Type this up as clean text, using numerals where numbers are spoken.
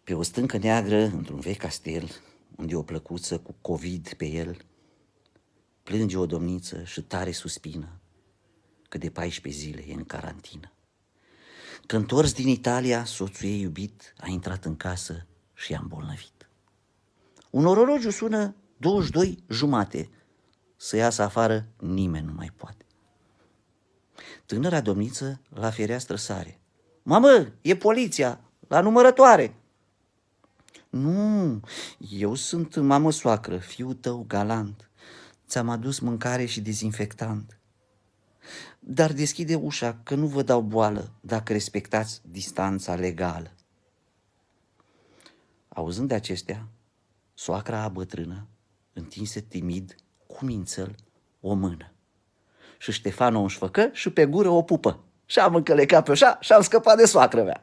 Pe o stâncă neagră, într-un vechi castel, unde e o plăcuță cu COVID pe el, plânge o domniță și tare suspină că de 14 zile e în carantină. Că întors din Italia, soțul ei iubit a intrat în casă și i-a îmbolnăvit. Un orologiu sună 22:30. Să iasă afară nimeni nu mai poate. Tânăra domniță la fereastră sare. Mamă, e poliția, la numărătoare. Nu, eu sunt mamă soacră, fiul tău galant. Ți-am adus mâncare și dezinfectant. Dar deschide ușa, că nu vă dau boală dacă respectați distanța legală. Auzând de acestea, soacra bătrână întinse timid, cu mințel, o mână. Și Ștefan o înșfăcă și pe gură o pupă. Și am încălecat pe așa și am scăpat de soacră mea.